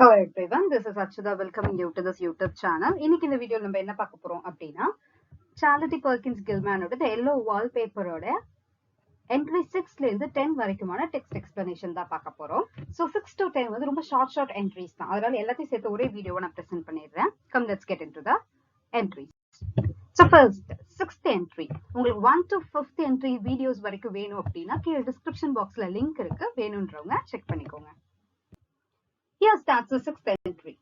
Hello everyone, this is Achudha welcoming you to this YouTube channel. இன்னைக்கு இந்த வீடியோல நம்ம என்ன பார்க்க போறோம் அப்படினா Charity Perkins Gilman ஓட the Yellow Wallpaper ஓட entry 6 ல இருந்து 10 வரைக்குமான text explanation தான் பார்க்க போறோம். So 6 to 10 வந்து ரொம்ப short entries தான். அதனால எல்லாத்தையும் சேர்த்து ஒரே வீடியோவா நான் present பண்ணிடுறேன். Come let's get into the entries. So first 6th entry. உங்களுக்கு 1 to 5th entry videos வரைக்கும் வேணும் அப்படினா கீழ description boxல link இருக்கு. வேணும்ன்றவங்க செக் பண்ணிக்கோங்க. Here starts the 6th entry.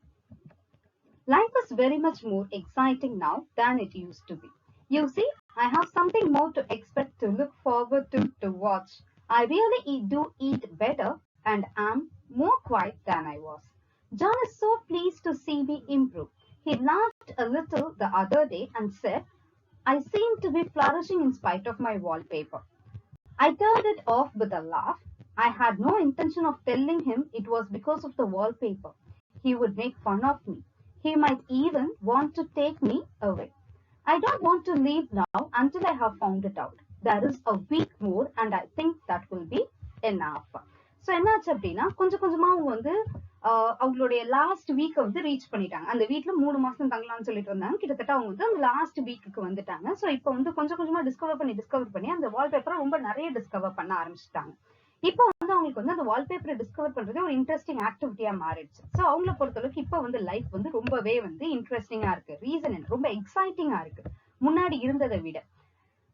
Life is very much more exciting now than it used to be. You see, I have something more to expect, to look forward to watch. I really do eat better and am more quiet than I was. John is so pleased to see me improve. He laughed a little the other day and said, I seem to be flourishing in spite of my wallpaper. I turned it off with a laugh. I had no intention of telling him it was because of the wallpaper. He would make fun of me. He might even want to take me away. I don't want to leave now until I have found it out. There is a week more and I think that will be enough. So என்னாச்சு அப்படின்னா கொஞ்சம் கொஞ்சமா அவங்க வந்து அவங்களுடைய last week வந்து reach பண்ணிட்டாங்க. அந்த வீட்ல 3 மாசம் தங்கலாம்னு சொல்லிட்டு இருந்தாங்க. கிட்டத்தட்ட அவங்க வந்து அந்த லாஸ்ட் வீக்குக்கு வந்துட்டாங்க. ஸோ இப்போ வந்து கொஞ்சம் கொஞ்சமா டிஸ்கவர் பண்ணி அந்த வால்பேப்பரை ரொம்ப நிறைய டிஸ்கவர் பண்ண ஆரம்பிச்சுட்டாங்க. இப்போ வந்து அவங்களுக்கு வந்து அந்த வால்பேப்பரை டிஸ்கவர் பண்றதே ஒரு இன்ட்ரெஸ்டிங் ஆக்டிவிட்டியா மாறிடுச்சு. ஸோ அவங்கள பொறுத்தளவுக்கு இப்போ வந்து லைஃப் வந்து ரொம்பவே வந்து இன்ட்ரெஸ்டிங்கா இருக்கு. ரீசன் என்ன, ரொம்ப எக்ஸைட்டிங்கா இருக்கு முன்னாடி இருந்ததை விட.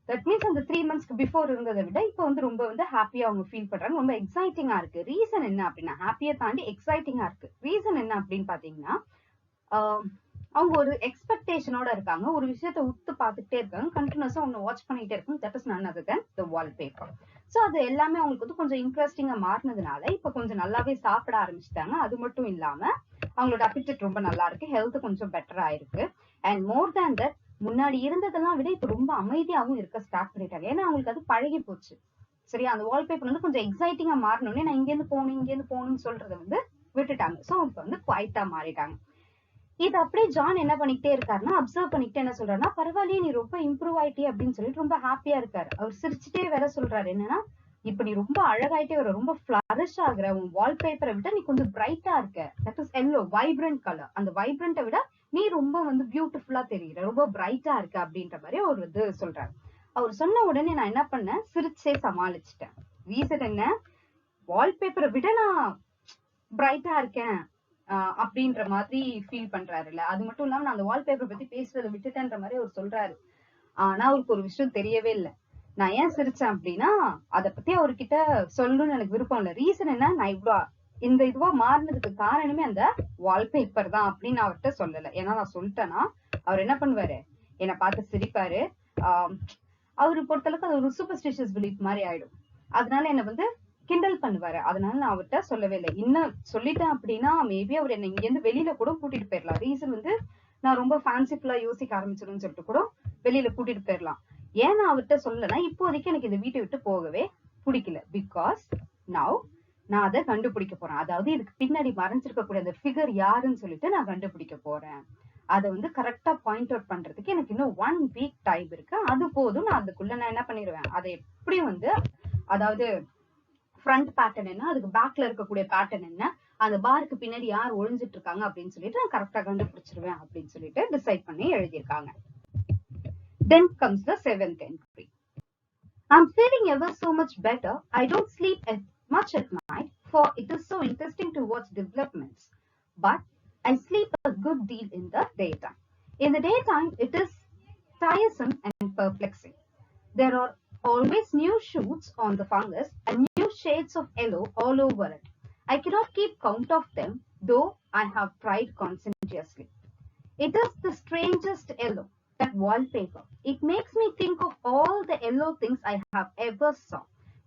தட் மீன்ஸ் அந்த 3 months பிஃபோர் இருந்ததை விட இப்போ வந்து ரொம்ப வந்து ஹாப்பியா அவங்க ஃபீல் பண்றாங்க. ரொம்ப எக்ஸைட்டிங்கா இருக்கு. ரீசன் என்ன அப்படின்னா, ஹாப்பியை தாண்டி எக்ஸைட்டிங்கா இருக்கு. ரீசன் என்ன அப்படின்னு பாத்தீங்கன்னா, அவங்க ஒரு எக்ஸ்பெக்டேஷனோட இருக்காங்க. ஒரு விஷயத்த உத்து பார்த்துட்டே இருக்காங்க. கண்டினியூஸா அவங்க வாட்ச் பண்ணிட்டே இருக்காங்க. That is none other than the wallpaper. So அது எல்லாமே அவங்களுக்கு வந்து கொஞ்சம் இன்ட்ரெஸ்டிங்கா மாறினதுனால இப்ப கொஞ்சம் நல்லாவே சாப்பிட ஆரம்பிச்சிட்டாங்க. அது மட்டும் இல்லாம அவங்களோட அப்பிடைட் ரொம்ப நல்லா இருக்கு. ஹெல்த் கொஞ்சம் பெட்டரா இருக்கு. அண்ட் மோர் தேன் தட், முன்னாடி இருந்ததெல்லாம் விட இப்ப ரொம்ப அமைதியாகவும் இருக்க ஸ்டார்ட் பண்ணிட்டாங்க. ஏன்னா அவங்களுக்கு அது பழகி போச்சு. சரியா, அந்த வால்பேப்பர் வந்து கொஞ்சம் எக்ஸைட்டிங்கா மாறினோடனே நான் இங்க இருந்து போகணும்னு சொல்றதை வந்து விட்டுட்டாங்க. சோ இப்ப வந்து குவைட்டா மாறிட்டாங்க. இது அப்படியே ஜான் என்ன பண்ணிக்கிட்டே இருக்காருன்னா, அப்சர்வ் பண்ணிக்கிட்டே என்ன சொல்றாருன்னா, பரவாயில்லையே நீ ரொம்ப இம்ப்ரூவ் ஆயிட்டே அப்படின்னு சொல்லிட்டு ரொம்ப ஹாப்பியா இருக்காரு. அவர் சிரிச்சுட்டே வேற சொல்றாரு என்னன்னா, இப்ப நீ ரொம்ப அழகாயிட்டே வர, ரொம்ப ஃபிளரிஷ் ஆகுற, உன் வால்பேப்பரை விட நீ கொஞ்சம் பிரைட்டா இருக்க. That is yellow, vibrant colour. அந்த வைப்ரண்ட்டை விட நீ ரொம்ப வந்து பியூட்டிஃபுல்லா தெரியுற, ரொம்ப பிரைட்டா இருக்க அப்படின்ற மாதிரி ஒரு இது சொல்றாரு. அவர் சொன்ன உடனே நான் என்ன பண்ணேன், சிரிச்சே சமாளிச்சுட்டேன். ரீசன் என்ன, வால்பேப்பரை விட நான் பிரைட்டா இருக்கேன் அப்படின்ற மாதிரி ஃபீல் பண்றாருல்ல. அது மட்டும் இல்லாம நான் அந்த வால்பேப்பர் பத்தி பேசுறதை விட்டுட்டேன்ற மாதிரி அவர் சொல்றாரு. ஆனா அவருக்கு ஒரு விஷயம் தெரியவே இல்லை. நான் ஏன் சிரிச்சேன் அப்படின்னா, அதை பத்தி அவர்கிட்ட சொல்லணும்னு எனக்கு விருப்பம் இல்லை. ரீசன் என்ன, நான் இந்த இதுவா மாறினதுக்கு காரணமே அந்த வால்பேப்பர் தான் அப்படின்னு அவர்கிட்ட சொல்லலை. ஏன்னா நான் சொல்லிட்டேன்னா அவர் என்ன பண்ணுவாரு, என்னை பார்த்து சிரிப்பாரு. அவரு பொறுத்தளவுக்கு அது ஒரு சூப்பர்ஸ்டிஷியஸ் பிலீஃப் மாதிரி ஆயிடும். அதனால என்ன வந்து கிண்டல் பண்ணுவாரு. அதனால நான் அவர்கிட்ட சொல்லவே இல்லை. இன்னும் சொல்லிட்டேன் அப்படின்னா மேபி அவர் என்ன இங்க இருந்து வெளியில கூட கூட்டிட்டு போயிடலாம். ரீசன் வந்து நான் ரொம்ப ஃபேன்சிஃபுல்லா யோசிக்க ஆரம்பிச்சிடும்னு சொல்லிட்டு கூட வெளியில கூட்டிட்டு போயிடலாம். ஏன் நான் அவர்கிட்ட சொல்லலைன்னா, இப்போதைக்கு எனக்கு இந்த வீட்டை விட்டு போகவே பிடிக்கல. பிகாஸ் நவ் நான் அதை கண்டுபிடிக்க போறேன். அதாவது இதுக்கு பின்னாடி மறைஞ்சிருக்கக்கூடிய அந்த ஃபிகர் யாருன்னு சொல்லிட்டு நான் கண்டுபிடிக்க போறேன். அதை வந்து கரெக்டா பாயிண்ட் அவுட் பண்றதுக்கு எனக்கு இன்னும் 1 week டைம் இருக்கு. அது போதும். நான் அதுக்குள்ள நான் என்ன பண்ணிடுவேன், அதை எப்படி வந்து, அதாவது ஃப்ரண்ட் பேட்டர்ன் என்ன, அதுக்கு பேக்ல இருக்கக்கூடிய பேட்டர்ன் என்ன, அந்த பாருக்கு பின்னாடி யார் ஒளிஞ்சிட்டு இருக்காங்க அப்படின்னு சொல்லிட்டு நான் கரெக்டா கண்டுபிடிச்சிருவேன் அப்படின்னு சொல்லிட்டு டிசைட் பண்ணி எழுதியிருக்காங்க. Then comes the 7th entry. I'm feeling ever so much better. I don't sleep much at night, for it is so interesting to watch developments. But I sleep a good deal in the daytime. In the daytime, it is tiresome and perplexing. There are always new shoots on the fungus and new shades of yellow all over it. I cannot keep count of them, though I have tried conscientiously. It is the strangest yellow, that wallpaper. It makes me think of all the yellow things I have ever saw.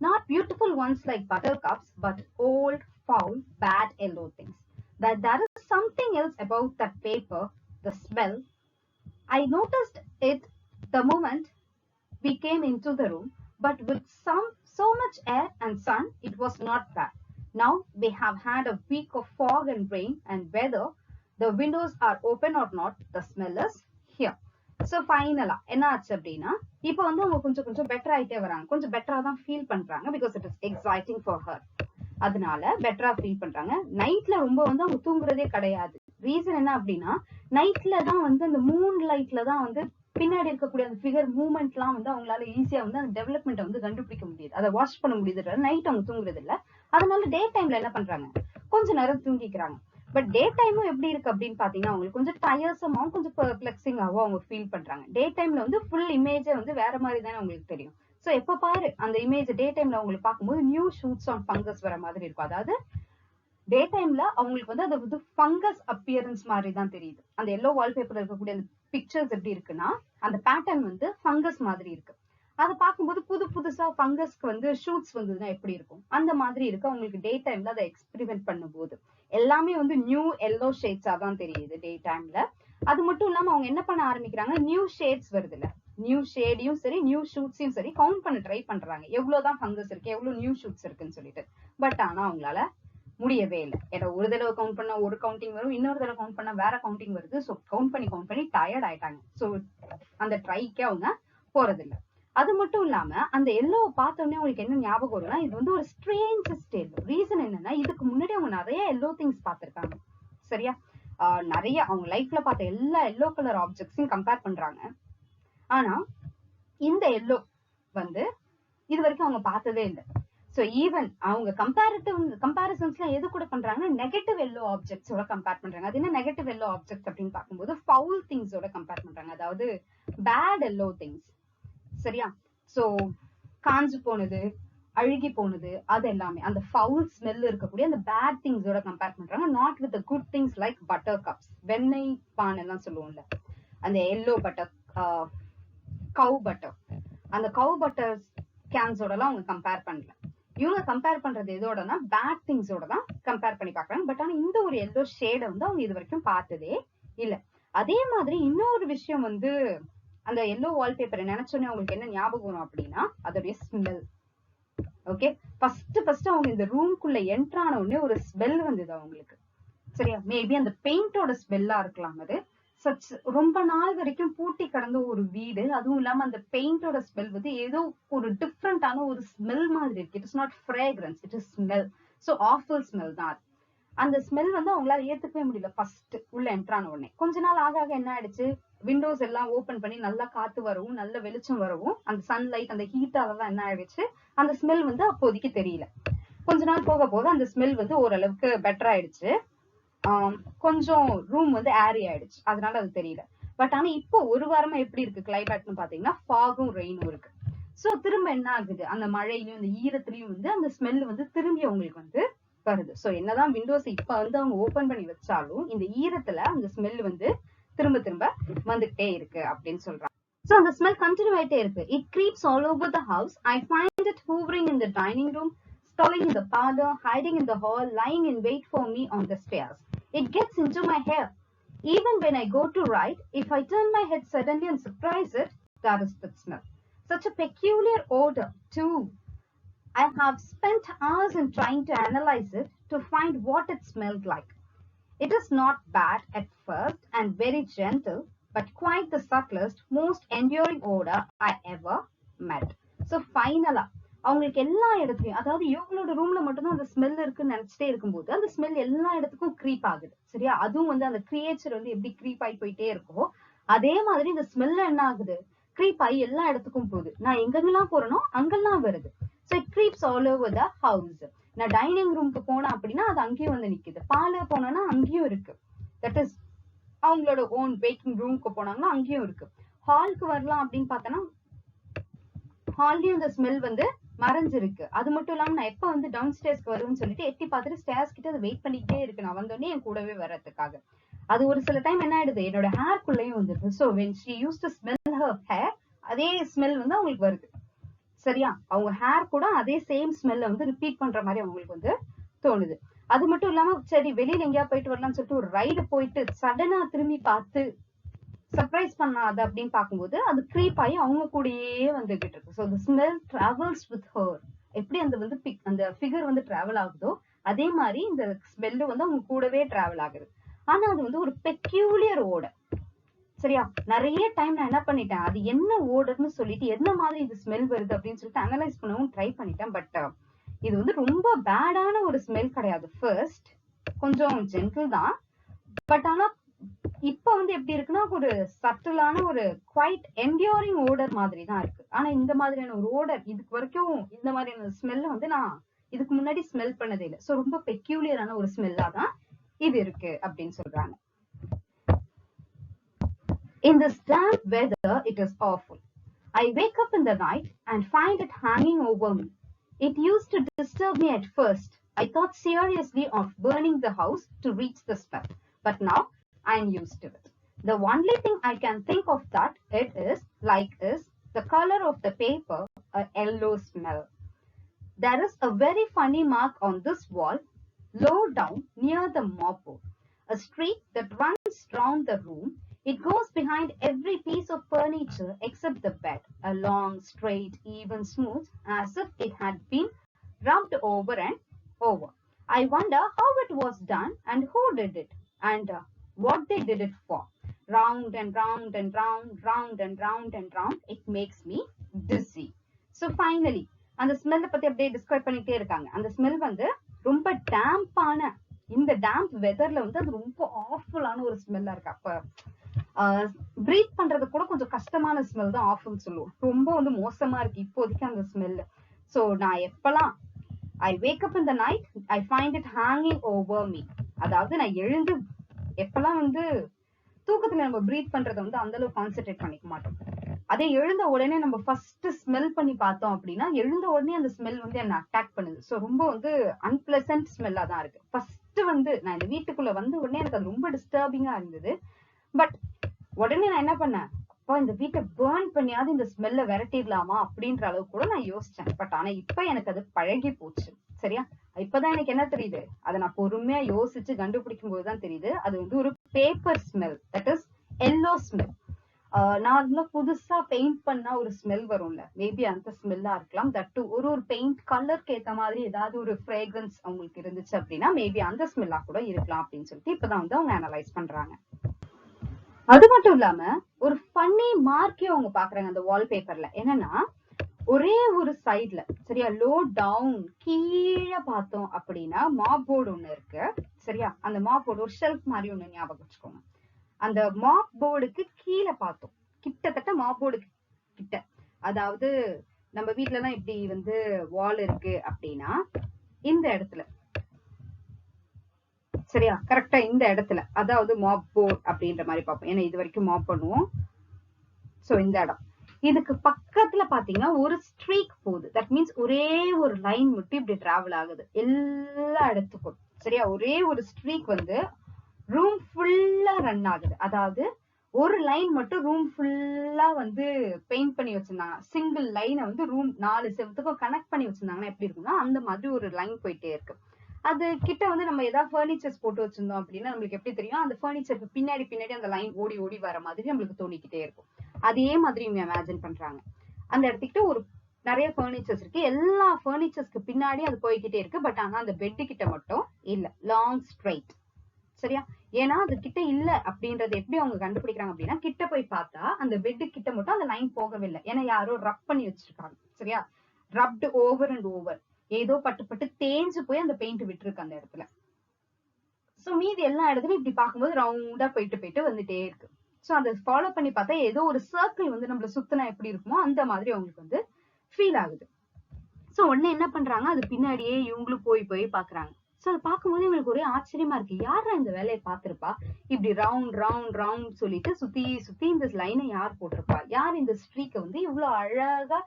Not beautiful ones like buttercups, but old, foul, bad yellow things. That there is something else about that paper, the smell. I noticed it the moment we came into the room, but with so much air and sun, it was not bad. Now we have had a week of fog and rain, and whether the windows are open or not, the smell is here. So ஃபைனலா என்ன ஆச்சு அப்படின்னா, இப்போ வந்து அவங்க கொஞ்சம் better ஆயிட்டே வராங்க. கொஞ்சம் பெட்டரா தான் ஃபீல் பண்றாங்க. Because it is exciting for her. அதனால பெட்டரா ஃபீல் பண்றாங்க. நைட்ல ரொம்ப வந்து அவங்க தூங்குறதே கிடையாது. ரீசன் என்ன அப்படின்னா நைட்ல தான் வந்து அந்த மூன் லைட்ல தான் வந்து பின்னாடி இருக்கக்கூடிய அந்த ஃபிகர் மூவ்மெண்ட் எல்லாம் வந்து அவங்களால ஈஸியா வந்து அந்த டெவலப்மெண்ட் வந்து கண்டுபிடிக்க முடியுது, அதை வாட்ச் பண்ண முடியுது. நைட் அவங்க தூங்குறது இல்ல. அதனால டே டைம்ல என்ன பண்றாங்க, கொஞ்ச நேரம் தூங்கிக்கிறாங்க. பட் டே டைமும் எப்படி இருக்கு அப்படின்னு பாத்தீங்கன்னா அவங்களுக்கு கொஞ்சம் டயர்ஸமாவும் கொஞ்சம் பெர்ப்ளெக்சிங்காவும் அவங்க ஃபீல் பண்றாங்க. டே டைம்ல வந்து ஃபுல் இமேஜே வந்து வேற மாதிரி தானே உங்களுக்கு தெரியும். சோ எப்ப பாரு அந்த இமேஜ் டே டைம்ல உங்களுக்கு பார்க்கும்போது நியூ ஷூட்ஸ் ஆன் ஃபங்கஸ் வர மாதிரி இருக்கும். அதாவது டே டைம்ல அவங்களுக்கு வந்து அது வந்து ஃபங்கஸ் அப்பியரன்ஸ் மாதிரி தான் தெரியுது. அந்த எல்லோ வால்பேப்பர்ல இருக்கக்கூடிய அந்த பிக்சர்ஸ் எப்படி இருக்குன்னா அந்த பேட்டர்ன் வந்து ஃபங்கஸ் மாதிரி இருக்கு. அதை பார்க்கும்போது புது புதுசா ஃபங்கஸ்க்கு வந்து ஷூட்ஸ் வந்ததுன்னா எப்படி இருக்கும் அந்த மாதிரி இருக்கு. அவங்களுக்கு டே டைம்ல அதை எக்ஸ்பெரிமெண்ட் பண்ணும்போது எல்லாமே வந்து நியூ எல்லோ ஷேட்ஸா தான் தெரியுது டே டைம்ல. அது மட்டும் இல்லாம அவங்க என்ன பண்ண ஆரம்பிக்கிறாங்க, நியூ ஷேட்ஸ் வருது இல்ல, நியூ ஷேடையும் சரி நியூ ஷூட்ஸையும் சரி கவுண்ட் பண்ண ட்ரை பண்றாங்க, எவ்வளவுதான் ஃபங்கஸ் இருக்கு எவ்வளவு நியூ ஷூட்ஸ் இருக்குன்னு சொல்லிட்டு. பட் ஆனா அவங்களால முடியவே இல்லை. ஏன்னா ஒரு தடவை கவுண்ட் பண்ணா ஒரு கவுண்டிங் வரும், இன்னொரு தடவை கவுண்ட் பண்ணா வேற கவுண்டிங் வருது. ஸோ கவுண்ட் பண்ணி டயர்ட் ஆயிட்டாங்க. ஸோ அந்த ட்ரைக்கே அவங்க போறது இல்லை. அது மட்டும் இல்லாம அந்த எல்லோவை பார்த்தோன்னே அவங்களுக்கு என்ன ஞாபகம் வரும்னா இது வந்து ஒரு ஸ்ட்ரேஞ்சஸ்ட் எல்லோ. ரீசன் என்னன்னா இதுக்கு முன்னாடி அவங்க நிறைய எல்லோ திங்ஸ் பார்த்திருக்காங்க. சரியா, நிறைய அவங்க லைஃப்ல பார்த்த எல்லா எல்லோ கலர் ஆப்ஜெக்ட்ஸையும் கம்பேர் பண்றாங்க. ஆனா இந்த எல்லோ வந்து இது வரைக்கும் அவங்க பார்த்ததே இல்லை. சோ ஈவன் அவங்க கம்பேரிசன்ஸ்ல எது கூட பண்றாங்கன்னா நெகட்டிவ் எல்லோ ஆப்ஜெக்ட்ஸோட கம்பேர் பண்றாங்க. அது என்ன நெகட்டிவ் எல்லோ ஆப்ஜெக்ட்ஸ் அப்படின்னு பார்க்கும்போது ஃபவுல் திங்ஸோட கம்பேர் பண்றாங்க. அதாவது பேட் எல்லோ திங்ஸ். சரியா, சோ காஞ்சு போனது அழுகி போனது அது எல்லாமே அந்த ஃபவுல் ஸ்மெல் இருக்கக்கூடிய அந்த பேட் திங்ஸோட கம்பேர் பண்றாங்க. Not with good things like butter cups, வெண்ணெய் பான் எல்லாம் சொல்லுவோம்ல, அந்த எல்லோ பட்டர், கவ் பட்டர், அந்த கவ் பட்டர் கேன்ஸோட எல்லாம் அவங்க கம்பேர் பண்ணல. இவங்க கம்பேர் பண்றது எதோடனா பேட் திங்ஸோட தான் கம்பேர் பண்ணி பாக்குறாங்க. பட் ஆனா இந்த ஒரு எல்லோ ஷேடை வந்து அவங்க இது வரைக்கும் பார்த்ததே இல்ல. அதே மாதிரி இன்னொரு விஷயம் வந்து அந்த எல்லோ வால்பேப்பரை நினைச்சோன்னே அவங்களுக்கு என்ன ஞாபகம் வரும் அப்படின்னா அதோடைய ஸ்மெல். ஓகே, ஃபர்ஸ்ட் அவங்க இந்த ரூம்குள்ள என்டர் ஆன உடனே ஒரு ஸ்மெல் வந்தது அவங்களுக்கு. சரியா, மேபி அந்த பெயிண்டோட ஸ்மெல்லா இருக்கலாம். அது ரொம்ப நாள் வரைக்கும் பூட்டி கிடந்த ஒரு வீடு, அதுவும் இல்லாம அந்த பெயிண்டோட ஸ்மெல் வந்து ஏதோ ஒரு டிஃப்ரெண்டான ஒரு ஸ்மெல் மாதிரி இருக்கு. It is not fragrance, it is smell. So awful smell தான் அது. அந்த ஸ்மெல் வந்து அவங்களால ஏத்துக்கவே முடியல. ஃபர்ஸ்ட் உள்ள என்ட்ரான உடனே கொஞ்ச நாள் ஆக ஆக என்ன ஆயிடுச்சு, விண்டோஸ் எல்லாம் ஓபன் பண்ணி நல்லா காத்து வரவும் நல்ல வெளிச்சம் வரவும் அந்த சன்லைட் அந்த ஹீட்டால தான் என்ன ஆயிடுச்சு, அந்த ஸ்மெல் வந்து அப்போதைக்கு தெரியல. கொஞ்ச நாள் போக போக அந்த ஸ்மெல் வந்து ஓரளவுக்கு பெட்டர் ஆயிடுச்சு. கொஞ்சம் ரூம் வந்து ஏரி ஆயிடுச்சு, அதனால அது தெரியல. பட் ஆனா இப்போ ஒரு வாரமா எப்படி இருக்கு கிளைமேட்னு பாத்தீங்கன்னா ஃபாகும் ரெயினும் இருக்கு. சோ திரும்ப என்ன ஆகுது, அந்த மழையிலயும் இந்த ஈரத்திலயும் வந்து அந்த ஸ்மெல் வந்து திரும்பி அவங்களுக்கு வந்து வருது. சோ என்னதான் விண்டோஸ் இப்ப வந்து அவங்க ஓபன் பண்ணி வச்சாலும் இந்த ஈரத்துல அந்த ஸ்மெல் வந்து திரும்ப திரும்ப வந்துட்டே இருக்கு அப்படின்னு சொல்றாங்க. So the smell continue ஆயிட்டே இருக்கு. It creeps all over the house. I find it hovering in the dining room, stalling in the parlor, hiding in the hall, lying in wait for me on the stairs. It gets into my hair. Even when I go to write, if I turn my head suddenly and surprise it, that is the smell. Such a peculiar odor too. I have spent hours in trying to analyze it to find what it smelled like. It is not bad at first and very gentle, but quite the subtlest, most enduring odor I ever met. So finally, அவங்களுக்கு எல்லா இடத்துலயும், அதாவது இவங்களோட ரூம்ல மட்டும்தான் அந்த smell இருக்குன்னு நினைச்சிட்டே இருக்கும்போது அந்த ஸ்மெல் எல்லா இடத்துக்கும் க்ரீப் ஆகுது. சரியா, அதுவும் வந்து அந்த கிரியேச்சர் வந்து எப்படி க்ரீப் ஆகி போயிட்டே இருக்கோ அதே மாதிரி இந்த ஸ்மெல் என்ன ஆகுது, க்ரீப் ஆகி எல்லா இடத்துக்கும் போகுது. நான் எங்கெங்கெல்லாம் போறேனோ அங்கெல்லாம் வருது. So it creeps all over the house. நான் டைனிங் ரூம்க்கு போனேன் அப்படின்னா அது அங்கேயும் வந்து நிக்குது, பார்லர் போனோம்னா அங்கேயும் இருக்கு. தட் இஸ் அவங்களோட ஓன் பேக்கிங் ரூம்க்கு போனாங்கன்னா அங்கேயும் இருக்கு. ஹாலுக்கு வரலாம் அப்படின்னு பார்த்தோன்னா ஹால்லயும் இந்த ஸ்மெல் வந்து மறைஞ்சிருக்கு. அது மட்டும் இல்லாம நான் எப்ப வந்து டவுன் ஸ்டேர்ஸ்க்கு வருவேன்னு சொல்லிட்டு எட்டி பார்த்துட்டு ஸ்டேர்ஸ் கிட்ட அதை வெயிட் பண்ணிக்கிட்டே இருக்கு, நான் வந்தோடனே என் கூடவே வர்றதுக்காக. அது ஒரு சில டைம் என்ன ஆயிடுது, என்னோட ஹேர்க்குள்ளேயும் வந்துருது. So when she used to smell her hair, அதே ஸ்மெல் வந்து அவங்களுக்கு வருது. சரியா, அவங்க ஹேர் கூட அதே சேம் ஸ்மெல்ல வந்து ரிப்பீட் பண்ற மாதிரி அவங்களுக்கு வந்து தோணுது. அது மட்டும் இல்லாம சரி வெளியில எங்கேயா போயிட்டு வரலாம்னு சொல்லிட்டு ஒரு ரைடு போயிட்டு சடனா திரும்பி பார்த்து சர்ப்ரைஸ் பண்ணாத அப்படின்னு பார்க்கும்போது அது க்ரீப் ஆகி அவங்க கூடயே வந்துகிட்டு இருக்கு. So the smell travels with her. எப்படி அந்த வந்து அந்த ஃபிகர் வந்து டிராவல் ஆகுதோ அதே மாதிரி இந்த ஸ்மெல்லு வந்து அவங்க கூடவே டிராவல் ஆகுது. ஆனா அது வந்து ஒரு பெக்யூலியர் ஓடர். சரியா, நிறைய டைம் நான் என்ன பண்ணிட்டேன், அது என்ன ஓடர்னு சொல்லிட்டு என்ன மாதிரி இது ஸ்மெல் வருது அப்படின்னு சொல்லிட்டு அனலைஸ் பண்ணவும் ட்ரை பண்ணிட்டேன். பட் இது வந்து ரொம்ப பேடான ஒரு ஸ்மெல் கிடையாது. ஃபர்ஸ்ட் கொஞ்சம் ஜென்டில் தான், பட் ஆனா இப்ப வந்து எப்படி இருக்குன்னா ஒரு சட்டிலான ஒரு குவைட் என்டியூரிங் ஓடர் மாதிரி தான் இருக்கு. ஆனா இந்த மாதிரியான ஒரு ஓடர் இதுக்கு வரைக்கும் இந்த மாதிரியான ஸ்மெல்ல வந்து நான் இதுக்கு முன்னாடி ஸ்மெல் பண்ணதே இல்லை. ஸோ ரொம்ப பெக்யூலியரான ஒரு ஸ்மெல்லா தான் இது இருக்கு அப்படின்னு சொல்றாங்க. In this damp weather, it is awful. I wake up in the night and find it hanging over me. It used to disturb me at first. I thought seriously of burning the house to reach the smell, but now I'm used to it. The only thing I can think of that it is like is the color of the paper, a yellow smell. There is a very funny mark on this wall, low down near the mopboard, a streak that runs round the room. It goes behind every piece of furniture except the bed, a long, straight, even smooth, as if it had been rubbed over and over. I wonder how it was done and who did it and what they did it for. Round and round and round, round and round and round, it makes me dizzy. So finally, அந்த ஸ்மெல்ல பத்தி அப்படியே describe பண்ணிட்டே இருக்காங்க. அந்த smell வந்து ரொம்ப டேம்பான, இந்த damp வெதர்ல வந்து அது ரொம்ப ஆஃபுல்லான ஒரு ஸ்மெல்லா இருக்கு. அப்ப பிரீத் பண்றது கூட கொஞ்சம் கஷ்டமான ஸ்மெல் தான் ஆஃப்னு சொல்லுவோம். ரொம்ப வந்து மோசமா இருக்கு இப்போதைக்கு அந்த ஸ்மெல். ஸோ நான் எப்பெல்லாம் ஐ wake up in the night I find it hanging over me, அதாவது நான் எழுந்து எப்பெல்லாம் வந்து தூக்கத்துல நம்ம பிரீத் பண்றதை வந்து அந்த அளவுக்கு கான்சென்ட்ரேட் பண்ணிக்க மாட்டோம். அதே எழுந்த உடனே நம்ம ஃபர்ஸ்ட் ஸ்மெல் பண்ணி பார்த்தோம் அப்படின்னா எழுந்த உடனே அந்த ஸ்மெல் வந்து என்ன அட்டாக் பண்ணுது. ஸோ ரொம்ப வந்து அன்பிளசன்ட் ஸ்மெல்லா தான் இருக்கு. ஃபர்ஸ்ட் வந்து நான் இந்த வீட்டுக்குள்ள வந்த உடனே எனக்கு அது ரொம்ப டிஸ்டர்பிங்கா இருந்தது. பட் உடனே நான் என்ன பண்ணேன், அப்பா இந்த வீட்டை பேர்ன் பண்ணியாவது இந்த ஸ்மெல்ல விரட்டிடலாமா அப்படின்ற அளவுக்கு கூட நான் யோசிச்சேன். பட் ஆனா இப்ப எனக்கு அது பழகி போச்சு. சரியா, இப்பதான் எனக்கு என்ன தெரியுது, அதை நான் பொறுமையா யோசிச்சு கண்டுபிடிக்கும் போதுதான் தெரியுது அது வந்து ஒரு paper smell, that is yellow smell. நார்மலா புதுசா பெயிண்ட் பண்ணா ஒரு ஸ்மெல் வரும்ல, மேபி அந்த ஸ்மெல்லா இருக்கலாம். தட் ஒரு பெயிண்ட் கலருக்கு ஏத்த மாதிரி ஏதாவது ஒரு ஃப்ரேக்ரன்ஸ் அவங்களுக்கு இருந்துச்சு அப்படின்னா மேபி அந்த ஸ்மெல்லா கூட இருக்கலாம் அப்படின்னு சொல்லிட்டு இப்பதான் வந்து அவங்க அனலைஸ் பண்றாங்க. அது மட்டும் இல்லாம ஒரு ஃபன்னி மார்க்கே அவங்க பாக்குறாங்க அந்த வால்பேப்பர்ல. என்னன்னா ஒரே ஒரு சைட்ல, சரியா, லோ டவுன் கீழே பார்த்தோம் அப்படின்னா மாப் போர்டு ஒண்ணு இருக்கு. சரியா, அந்த மாப் போர்டு ஒரு ஷெல்ஃப் மாதிரி ஒண்ணு ஞாபகம் வச்சுக்கோங்க. அந்த மாப் போர்டுக்கு கீழே பார்த்தோம், கிட்டத்தட்ட மாப் போர்டுக்கு கிட்ட, அதாவது நம்ம வீட்டுல எல்லாம் இப்படி வந்து வால் இருக்கு அப்படின்னா இந்த இடத்துல, சரியா, கரெக்டா இந்த இடத்துல, அதாவது மாப் போர்ட் அப்படின்ற மாதிரி பார்ப்போம். ஏன்னா இது வரைக்கும் மாப் பண்ணுவோம். சோ இந்த இடம், இதுக்கு பக்கத்துல பாத்தீங்கன்னா ஒரு ஸ்ட்ரீக் போகுது. தட் மீன்ஸ் ஒரே ஒரு லைன் மட்டும் இப்படி டிராவல் ஆகுது எல்லா இடத்துக்கும். சரியா, ஒரே ஒரு ஸ்ட்ரீக் வந்து ரூம் ஃபுல்லா ரன் ஆகுது. அதாவது ஒரு லைன் மட்டும் ரூம் ஃபுல்லா வந்து பெயிண்ட் பண்ணி வச்சிருந்தாங்க. சிங்கிள் லைனை வந்து ரூம் 4 செவத்துக்கும் கனெக்ட் பண்ணி வச்சிருந்தாங்கன்னா எப்படி இருக்கும்னா அந்த மாதிரி ஒரு லைன் போயிட்டே இருக்கு. அது கிட்ட வந்து நம்ம ஏதாவது ஃபர்னிச்சர்ஸ் போட்டு வச்சிருந்தோம் அப்படின்னா நம்மளுக்கு எப்படி தெரியும், அந்த ஃபர்னிச்சருக்கு பின்னாடி பின்னாடி அந்த லைன் ஓடி ஓடி வர மாதிரி நம்மளுக்கு தோணிக்கிட்டே இருக்கும். அதே மாதிரி இவங்க இமேஜின் பண்றாங்க. அந்த இடத்துக்கிட்ட ஒரு நிறைய ஃபர்னிச்சர்ஸ் இருக்கு, எல்லா ஃபர்னிச்சர்ஸ்க்கு பின்னாடி அது போய்கிட்டே இருக்கு. பட் ஆனா அந்த பெட்டு கிட்ட மட்டும் இல்ல, லாங் ஸ்ட்ரைட். சரியா, ஏன்னா அது கிட்ட இல்ல அப்படின்றது எப்படி அவங்க கண்டுபிடிக்கிறாங்க அப்படின்னா கிட்ட போய் பார்த்தா அந்த பெட்டு கிட்ட மட்டும் அந்த லைன் போகவில்லை. ஏன்னா யாரோ ரப் பண்ணி வச்சிருக்காங்க. சரியா, ரப்டு ஓவர் அண்ட் ஓவர், ஏதோ பட்டு பட்டு தேஞ்சு போய் அந்த பெயிண்ட் விட்டுருக்கு அந்த இடத்துல. சோ மீதி எல்லா இடத்துலயும் இப்படி பார்க்கும்போது ரவுண்டா போயிட்டு போயிட்டு வந்துட்டே இருக்கு. சோ அதை ஃபாலோ பண்ணி பார்த்தா ஏதோ ஒரு சர்க்கிள் வந்து நம்மள சுத்தினா எப்படி இருக்குமோ அந்த மாதிரி அவங்களுக்கு வந்து ஃபீல் ஆகுது. சோ உடனே என்ன பண்றாங்க, அது பின்னாடியே இவங்களும் போய் போய் பாக்குறாங்க. சோ அதை பார்க்கும்போது இவங்களுக்கு ஒரே ஆச்சரியமா இருக்கு, யாரா இந்த வேலையை பார்த்திருப்பா, இப்படி ரவுண்ட் ரவுண்ட் ரவுண்ட் சொல்லிட்டு சுத்தி சுத்தி இந்த லைனை யார் போட்டிருப்பா, யார் இந்த ஸ்ட்ரீக்கை வந்து இவ்வளவு அழகா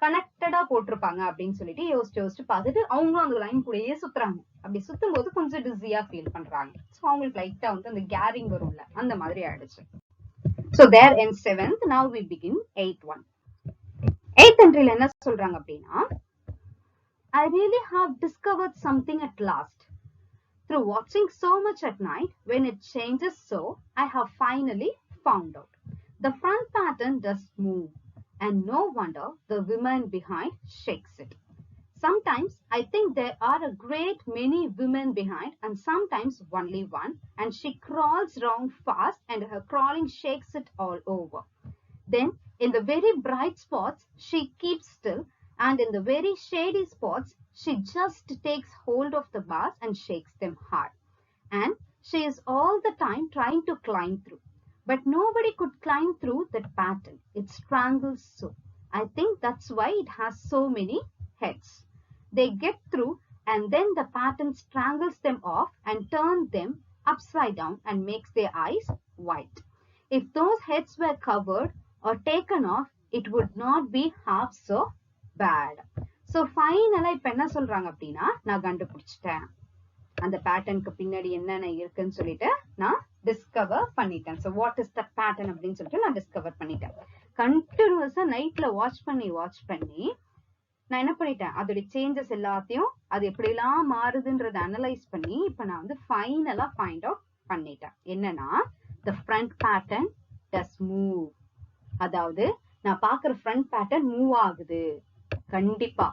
கனெக்டடா போட்டிருப்பாங்க அப்படின்னு சொல்லிட்டு யோசிச்சு யோசிச்சு பார்த்துட்டு அவங்களும் அந்த லைன் கூடயே சுத்துறாங்க. அப்படி சுத்தும் போது கொஞ்சம் டிஸியா ஃபீல் பண்றாங்க. சோ அவங்களுக்கு லைட்டா வந்து அந்த கேரிங் வரும்ல அந்த மாதிரி ஆயிடுச்சு. So there ends 7th. Now we begin 8th one. 8th entryல என்ன சொல்றாங்க அப்படின்னா, I really have discovered something at last. Through watching so much at night, when it changes so, I have finally found out. The front pattern does move, and no wonder the woman behind shakes it. Sometimes I think there are a great many women behind and sometimes only one, and she crawls round fast and her crawling shakes it all over. Then in the very bright spots she keeps still And in the very shady spots, she just takes hold of the bars and shakes them hard. And she is all the time trying to climb through. But nobody could climb through that pattern. It strangles so. I think that's why it has so many heads. They get through and then the pattern strangles them off and turns them upside down and makes their eyes white. If those heads were covered or taken off, it would not be half so bad. So finally இப்ப என்ன சொல்றாங்க அப்படின்னா நான் கண்டுபிடிச்சிட்டேன் அந்த பேட்டர்னுக்கு பின்னாடி என்னென்ன இருக்குன்னு சொல்லிட்டு நான் டிஸ்கவர் பண்ணிட்டேன். So what is the pattern அப்படின்னு சொல்லிட்டு நான் டிஸ்கவர் பண்ணிட்டேன். கண்டினியூஸா நைட்ல வாட்ச் பண்ணி நான் என்ன பண்ணிட்டேன் அதோட சேஞ்சஸ் எல்லாத்தையும் அது எப்படிலாம் மாறுதுன்றத அனலைஸ் பண்ணி இப்ப நான் வந்து ஃபைனலா ஃபைண்ட் அவுட் பண்ணிட்டேன். என்னன்னா the front pattern does move. அதாவது நான் பாக்குற front pattern மூவ் ஆகுது கண்டிப்பா.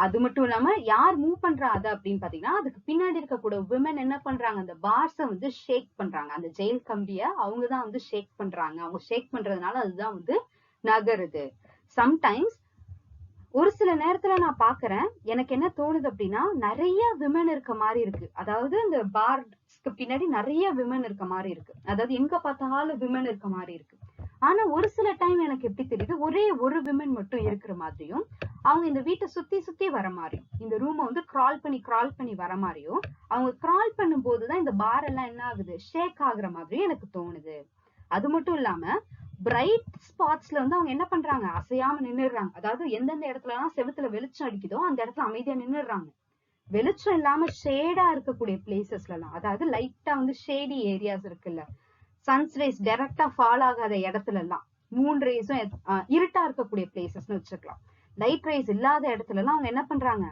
அது மட்டும் இல்லாம யார் மூவ் பண்றா அது அப்படின்னு பாத்தீங்கன்னா அதுக்கு பின்னாடி இருக்கக்கூடிய விமன் என்ன பண்றாங்க அந்த பார்ஸ வந்து ஷேக் பண்றாங்க. அந்த ஜெயில் கம்பிய அவங்கதான் வந்து ஷேக் பண்றாங்க. அவங்க ஷேக் பண்றதுனால அதுதான் வந்து நகருது. சம்டைம்ஸ் ஒரு சில நேரத்துல நான் பாக்குறேன் எனக்கு என்ன தோணுது அப்படின்னா நிறைய விமன் இருக்க மாதிரி இருக்கு. அதாவது இந்த பார்ஸ்க்கு பின்னாடி நிறைய விமன் இருக்க மாதிரி இருக்கு. அதாவது எங்க பார்த்தாலும் விமன் இருக்க மாதிரி இருக்கு. ஆனா ஒரு சில டைம் எனக்கு எப்படி தெரியுது ஒரே ஒரு விமன் மட்டும் இருக்கிற மாதிரியும் அவங்க இந்த வீட்டை சுத்தி சுத்தி வர மாதிரியும் இந்த ரூமை வந்து கிரால் பண்ணி வர மாதிரியும் அவங்க கிரால் பண்ணும் போதுதான் இந்த பார் எல்லாம் என்ன ஆகுது ஷேக் ஆகுற மாதிரி எனக்கு தோணுது. அது மட்டும் இல்லாம பிரைட் ஸ்பாட்ஸ்ல வந்து அவங்க என்ன பண்றாங்க அசையாம நின்னுடுறாங்க. அதாவது எந்தெந்த இடத்துல எல்லாம் செவுத்துல வெளிச்சம் அடிக்குதோ அந்த இடத்துல அமைதியா நின்னுடுறாங்க. வெளிச்சம் இல்லாம ஷேடா இருக்கக்கூடிய பிளேசஸ்ல எல்லாம் அதாவது லைட்டா வந்து ஷேடி ஏரியாஸ் இருக்குல்ல சன்ஸ் ரேஸ் டைரக்டா ஃபால் ஆகாத இடத்துல எல்லாம் மூன் ரேஸும் இருட்டா இருக்கக்கூடிய பிளேசஸ்னு வச்சுக்கலாம். லைட் ரேஸ் இல்லாத இடத்துல எல்லாம் அவங்க என்ன பண்றாங்க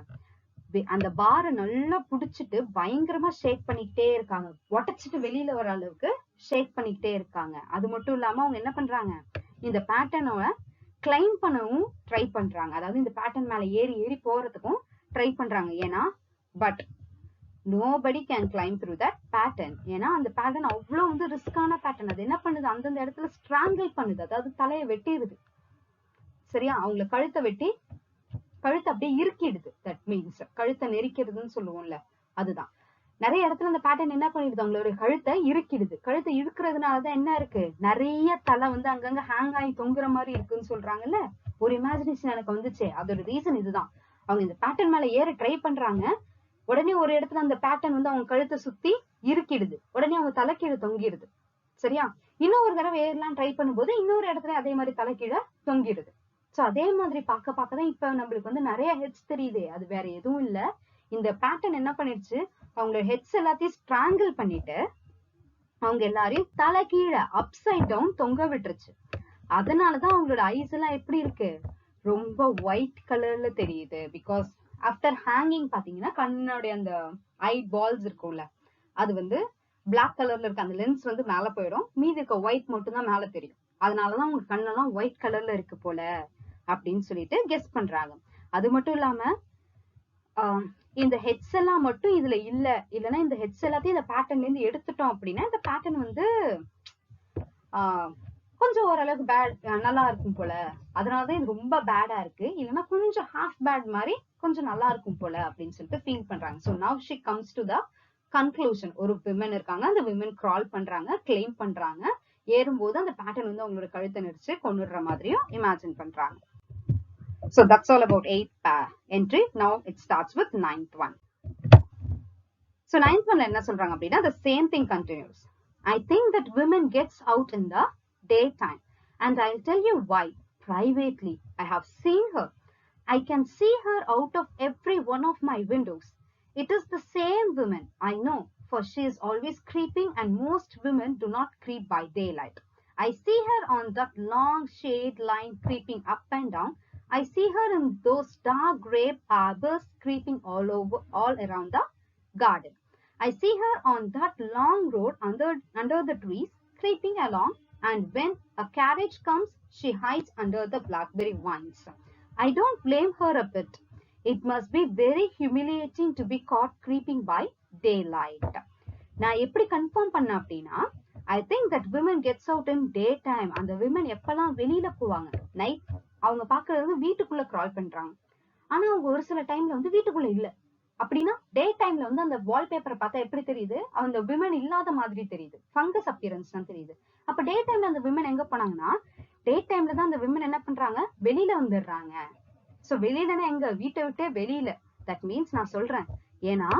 அந்த பாரை நல்லா புடிச்சிட்டு பயங்கரமா ஷேக் பண்ணிக்கிட்டே இருக்காங்க. உடைச்சிட்டு வெளியில வர அளவுக்கு ஷேக் பண்ணிக்கிட்டே இருக்காங்க. அது மட்டும் இல்லாம அவங்க என்ன பண்றாங்க இந்த பேட்டர்னை கிளைம் பண்ணவும் ட்ரை பண்றாங்க. அதாவது இந்த பேட்டர்ன் மேல ஏறி போறதுக்கும் ட்ரை பண்றாங்க. ஏன்னா but nobody can climb through that pattern. ஏன்னா அந்த பேட்டர்ன் அவ்வளவு வந்து ரிஸ்கான பேட்டர்ன். அது என்ன பண்ணுது அந்தந்த இடத்துல ஸ்ட்ராங்கிள் பண்ணுது. அதாவது தலையை வெட்டிடுது. சரியா அவங்கள கழுத்தை அப்படியே இறுக்கிடுது. தட் மீன்ஸ் கழுத்தை நெரிக்கிறதுன்னு சொல்லுவோம்ல அதுதான். நிறைய இடத்துல அந்த பேட்டர்ன் என்ன பண்ணிடுது அவங்களோட கழுத்தை இறுக்கிடுது. கழுத்தை இழுக்கிறதுனாலதான் என்ன இருக்கு நிறைய தலை வந்து அங்கங்க ஹேங் ஆகி தொங்குற மாதிரி இருக்குன்னு சொல்றாங்கல்ல. ஒரு இமேஜினேஷன் எனக்கு வந்துச்சு. அதோட ரீசன் இதுதான். அவங்க இந்த பேட்டர்ன் மேல ஏற ட்ரை பண்றாங்க. உடனே ஒரு இடத்துல அந்த பேட்டர்ன் வந்து அவங்க கழுத்தை சுத்தி இறுக்கிடுது. உடனே அவங்க தலைக்கீழ தொங்கிடுது. சரியா இன்னொரு தடவை ஏறலாம் ட்ரை பண்ணும்போது இன்னொரு இடத்துல அதே மாதிரி தலைக்கீழ தொங்கிடுது. சோ அதே மாதிரி பார்க்கதான் இப்ப நம்மளுக்கு வந்து நிறைய ஹெட்ஸ் தெரியுது. அது வேற எதுவும் இல்ல இந்த பேட்டர்ன் என்ன பண்ணிடுச்சு அவங்களோட ஹெட்ஸ் எல்லாத்தையும் ஸ்ட்ராங்கிள் பண்ணிட்டு அவங்க எல்லாரையும் தலை கீழே அப்சைட் டவுன் தொங்க விட்டுருச்சு. அதனாலதான் அவங்களோட ஐஸ் எல்லாம் எப்படி இருக்கு ரொம்ப ஒயிட் கலர்ல தெரியுது. பிகாஸ் ஆஃப்டர் ஹேங்கிங் பாத்தீங்கன்னா கண்ணோடைய அந்த ஐ பால்ஸ் இருக்கும்ல அது வந்து பிளாக் கலர்ல இருக்கு. அந்த லென்ஸ் வந்து மேல போயிடும். மீதி இருக்க ஒயிட் மட்டும் தான் மேல தெரியும். அதனாலதான் உங்க கண்ணெல்லாம் ஒயிட் கலர்ல இருக்கு போல அப்படின்னு சொல்லிட்டு கெஸ் பண்றாங்க. அது மட்டும் இல்லாம இந்த ஹெட்ஸ் எல்லாம் மட்டும் இதுல இல்லைன்னா இந்த ஹெட்ஸ் எல்லாத்தையும் இந்த பேட்டர்ன்ல இருந்து எடுத்துட்டோம் அப்படின்னா இந்த பேட்டர்ன் வந்து கொஞ்சம் ஓரளவுக்கு பேட் நல்லா இருக்கும் போல. அதனாலதான் இது ரொம்ப பேடா இருக்கு. இல்லைன்னா கொஞ்சம் ஹாஃப் பேட் மாதிரி கொஞ்சம் நல்லா இருக்கும் போல அப்படின்னு சொல்லிட்டு ஃபீல் பண்றாங்க. So now she comes to the conclusion. ஒரு விமன் இருக்காங்க. அந்த விமன் கிரால் பண்றாங்க கிளைம் பண்றாங்க. ஏறும்போது அந்த பேட்டர்ன் வந்து அவங்களோட கழுத்தை நெரிச்சு கொண்டுடுற மாதிரியும் இமேஜின் பண்றாங்க. So that's all about 8th entry. Now it starts with 9th one. So 9th one என்ன சொல்றாங்க அப்படின்னா the same thing continues. I think that women gets out in the daytime and I'll tell you why. Privately I have seen her. I can see her out of every one of my windows. It is the same woman, I know, for she is always creeping and most women do not creep by daylight. I see her on that long shade line creeping up and down. I see her in those dark grape arbors creeping all around the garden. I see her on that long road under the trees creeping along, and when a carriage comes, she hides under the blackberry vines. I don't blame her a bit. It must be very humiliating to be caught creeping by daylight. நான் எப்படி confirm பண்ண அப்படின்னா I think that women gets out in daytime. அந்த women எப்பெல்லாம் வெளியில போவாங்க night அவங்க பாக்குறது வீட்டுக்குள்ள கிரால் பண்றாங்க. ஆனா அவங்க ஒரு சில டைம்ல வந்து வீட்டுக்குள்ள இல்ல. அப்படின்னா டே டைம்ல வந்து அந்த வால்பேப்பரை பார்த்தா எப்படி தெரியுது, அந்த விமன் இல்லாத மாதிரி தெரியுது, ஃபங்கஸ் அப்பியரன்ஸ் தான் தெரியுது. அப்ப டே டைம்ல அந்த விமன் எங்க போனாங்கன்னா, டே டைம்ல தான் அந்த விமன் என்ன பண்றாங்க, வெளியில வந்துடுறாங்க. சோ வெளியிலன்னா எங்க, வீட்டை விட்டே வெளியில. தட் மீன்ஸ் நான் சொல்றேன், ஏன்னா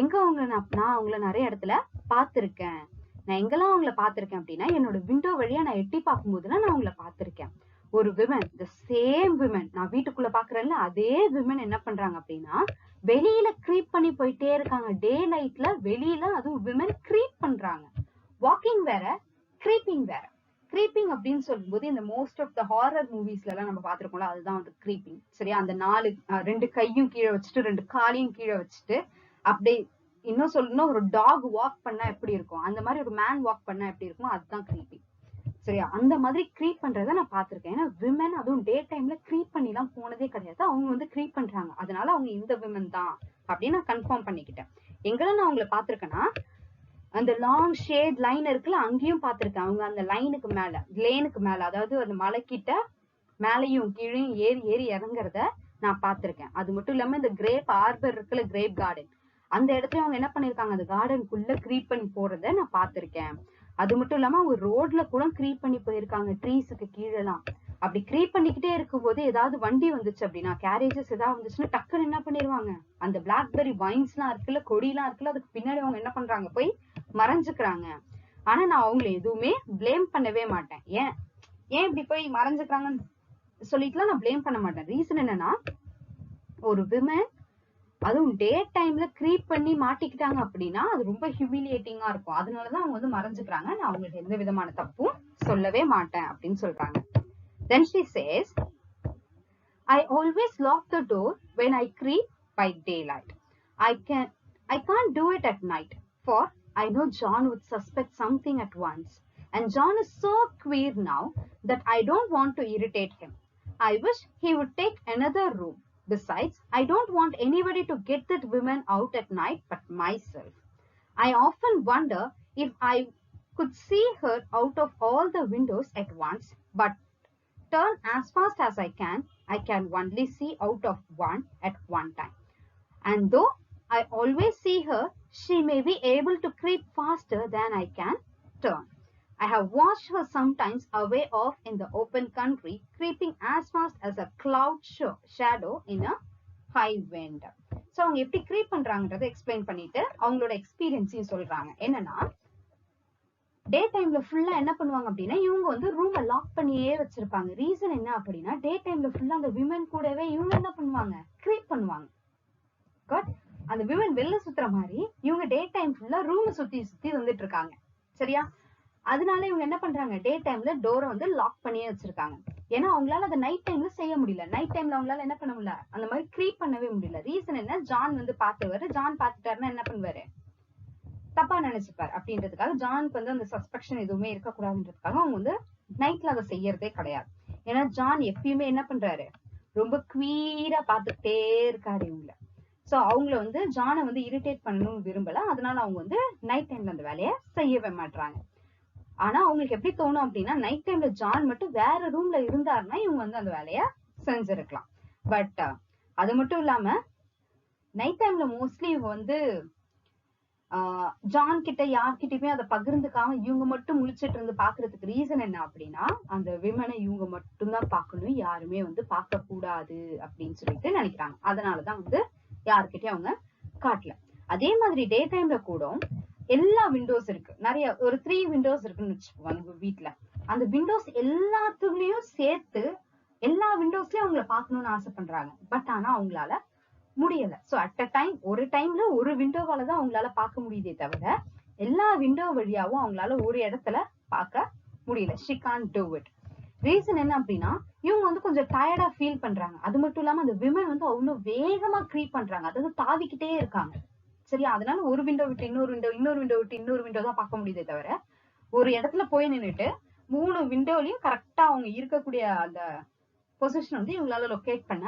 எங்க அவங்களை நான் அவங்கள நிறைய இடத்துல பார்த்திருக்கேன். நான் எங்கெல்லாம் அவங்கள பார்த்திருக்கேன் அப்படின்னா, என்னோட விண்டோ வழியா நான் எட்டி பார்க்கும்போதுலாம் நான் அவங்கள பார்த்திருக்கேன். ஒரு விமன், த சேம் விமன், நான் வீட்டுக்குள்ள பாக்குறேன்ல அதே விமன் என்ன பண்றாங்க அப்படின்னா, வெளியில கிரீப் பண்ணி போயிட்டே இருக்காங்க. டே லைட்ல வெளியில அதுவும் விமன் கிரீப் பண்றாங்க. வாக்கிங் வேற, கிரீப்பிங் வேற. கிரீப்பிங் அப்படின்னு சொல்லும்போது இந்த மோஸ்ட் ஆஃப் த ஹாரர் மூவிஸ்ல எல்லாம் நம்ம பாத்துருக்கோம்ல, அதுதான் வந்து கிரீப்பிங். சரியா, அந்த ரெண்டு கையும் கீழே வச்சுட்டு ரெண்டு காலையும் கீழே வச்சுட்டு அப்படியே, இன்னும் சொல்லணும், ஒரு டாக் வாக் பண்ணா எப்படி இருக்கும் அந்த மாதிரி ஒரு மேன் வாக் பண்ணா எப்படி இருக்கும், அதுதான் கிரீப்பிங். சரியா, அந்த மாதிரி கிரீப் பண்றதை நான் பாத்திருக்கேன். ஏன்னா விமன் அதுவும் டே டைம்ல கிரீப் பண்ணி எல்லாம் போனதே கிடையாது. அவங்க வந்து கிரீப் பண்றாங்க, அதனால அவங்க இந்த விமன் தான் அப்படின்னு நான் கன்ஃபார்ம் பண்ணிக்கிட்டேன். எங்கெல்லாம் நான் அவங்களை பாத்திருக்கேன்னா, அந்த லாங் ஷேட் லைன் இருக்குல்ல, அங்கேயும் பாத்திருக்கேன். அவங்க அந்த லைனுக்கு மேல, லேனுக்கு மேல, அதாவது அந்த மலைக்கிட்ட மேலையும் கீழையும் ஏறி ஏறி இறங்குறத நான் பாத்திருக்கேன். அது மட்டும் இல்லாம இந்த கிரேப் ஆர்பர் இருக்குல்ல, கிரேப் கார்டன், அந்த இடத்துல அவங்க என்ன பண்ணிருக்காங்க, அந்த கார்டனுக்குள்ள கிரீப் பண்ணி போறத நான் பாத்திருக்கேன். அது மட்டும் இல்லாம அவங்க ரோட்ல கூட கிரீப் பண்ணி போயிருக்காங்க, ட்ரீஸுக்கு கீழெல்லாம். அப்படி கிரீப் பண்ணிக்கிட்டே இருக்கும் போது ஏதாவது வண்டி வந்துச்சு அப்படின்னா, கேரேஜஸ் ஏதாவது வந்துச்சுன்னா டக்குன்னு என்ன பண்ணிருவாங்க, அந்த பிளாக்பெர்ரி வைன்ஸ் எல்லாம் இருக்குல்ல, கொடி எல்லாம் இருக்குல்ல, அதுக்கு பின்னாடி அவங்க என்ன பண்றாங்க, போய் மறைஞ்சுக்கிறாங்க. ஆனா நான் அவங்களை எதுவுமே பிளேம் பண்ணவே மாட்டேன். ஏன் இப்படி போய் மறைஞ்சுக்கிறாங்கன்னு சொல்லிட்டுலாம் நான் பிளேம் பண்ண மாட்டேன். ரீசன் என்னன்னா, ஒரு விமன் அதுவும் டே டைம்ல கிரீப் பண்ணி மாட்டிக்கிட்டாங்க அப்படின்னா அது ரொம்ப ஹியூமிலியேட்டிங்கா இருக்கும். அதனாலதான் அவங்க வந்து மறைஞ்சுக்கிறாங்க. நான் அவங்களுக்கு எந்த விதமான தப்பும் சொல்லவே மாட்டேன் அப்படின்னு சொல்றாங்க. Then she says, I always lock the door when I creep by daylight. I can't do it at night, for I know John would suspect something at once. And John is so queer now that I don't want to irritate him. I wish he would take another room. Besides, I don't want anybody to get that woman out at night but myself. I often wonder if I could see her out of all the windows at once, but turn as fast as I can only see out of one at one time. And though I always see her, she may be able to creep faster than I can turn. I have watched her sometimes away off in the open country, creeping as fast as a cloud shadow in a high wind. So அவங்க எப்படி creep பண்றாங்கன்றதை explain பண்ணிட்டு அவங்களோட எக்ஸ்பீரியன்ஸையும் சொல்றாங்க. என்னன்னா, டே டைம்ல ஃபுல்லா என்ன பண்ணுவாங்க அப்படின்னா, இவங்க வந்து ரூமை லாக் பண்ணியே வச்சிருப்பாங்க. ரீசன் என்ன அப்படின்னா, டே டைம்ல ஃபுல்லா அந்த விமன் கூடவே இவங்க என்ன பண்ணுவாங்க, கிரீப் பண்ணுவாங்க. அந்த விமன் வெளில சுத்துற மாதிரி இவங்க டே டைம் ஃபுல்லா ரூம் சுத்தி சுத்தி வந்துட்டு இருக்காங்க. சரியா, அதனால இவங்க என்ன பண்றாங்க, டே டைம்ல டோரை வந்து லாக் பண்ணியே வச்சிருக்காங்க. ஏன்னா அவங்களால அதை நைட் டைம்ல செய்ய முடியல. நைட் டைம்ல அவங்களால என்ன பண்ண முடியல, அந்த மாதிரி கிரீப் பண்ணவே முடியல. ரீசன் என்ன, ஜான் வந்து பாத்துவாரு. ஜான் பாத்துட்டாருன்னா என்ன பண்ணுவாரு, தப்பா நினைச்சுப்பாரு. அப்படின்றதுக்காக ஜானுக்கு வந்து அந்த சஸ்பெக்ஷன் எதுவுமே இருக்கக்கூடாதுன்றதுக்காக அவங்க வந்து நைட்ல அதை செய்யறதே கிடையாது. ஏன்னா ஜான் எப்பயுமே என்ன பண்றாரு, ரொம்ப குவீரா பாத்துக்கிட்டே இருக்காரு இவங்கள. சோ அவங்கள வந்து ஜானை வந்து இரிட்டேட் பண்ணணும்னு விரும்பல. அதனால அவங்க வந்து நைட் டைம்ல அந்த வேலையை செய்யவே மாட்டாங்க. ஆனா அவங்களுக்கு எப்படி தோணும் அப்படின்னா, நைட் டைம்ல ஜான் மட்டும் வேற ரூம்ல இருந்தாருன்னா இவங்க வந்து அந்த வேலைய செஞ்சிருக்கலாம். பட் அது மட்டும் இல்லாம நைட் டைம்ல மோஸ்ட்லி இவங்க வந்து ஜான் கிட்ட யார்கிட்டயுமே அதை பகிர்ந்துக்காம இவங்க மட்டும் முழிச்சிட்டு இருந்து பாக்குறதுக்கு ரீசன் என்ன அப்படின்னா, அந்த விமனை இவங்க மட்டும்தான் பார்க்கணும், யாருமே வந்து பார்க்க கூடாது அப்படின்னு சொல்லிட்டு நினைக்கிறாங்க. அதனாலதான் வந்து யாருக்கிட்டயும் அவங்க காட்டல. அதே மாதிரி டே டைம்ல கூட எல்லா விண்டோஸ் இருக்கு, நிறைய ஒரு 3 விண்டோஸ் இருக்குன்னு வச்சுக்கோங்க வீட்டுல. அந்த விண்டோஸ் எல்லாத்துலயும் சேர்த்து எல்லா விண்டோஸ்லயும் அவங்களை பார்க்கணும்னு ஆசை பண்றாங்க. பட் ஆனா அவங்களால முடியல. சோ அட் அ டைம், ஒரு டைம்ல ஒரு விண்டோவாலதான் அவங்களால பார்க்க முடியுதே தவிர எல்லா விண்டோ வழியாவும் அவங்களால ஒரு இடத்துல பார்க்க முடியல. she can't do it. Reason என்ன அப்படின்னா, இவங்க வந்து கொஞ்சம் டயர்டா ஃபீல் பண்றாங்க. அது மட்டும் இல்லாம அந்த விமன் வந்து அவ்வளவு வேகமா கிரீப் பண்றாங்க, அதாவது தாவிக்கிட்டே இருக்காங்க. சரியா, அதனால ஒரு விண்டோ விட்டு இன்னொரு விண்டோ, இன்னொரு விண்டோ விட்டு இன்னொரு விண்டோ தான் பார்க்க முடியுதே தவிர ஒரு இடத்துல போய் நின்னுட்டு 3 விண்டோலயும் கரெக்டா அவங்க இருக்கக்கூடிய அந்த பொசிஷன் வந்து இவங்களால லொகேட் பண்ண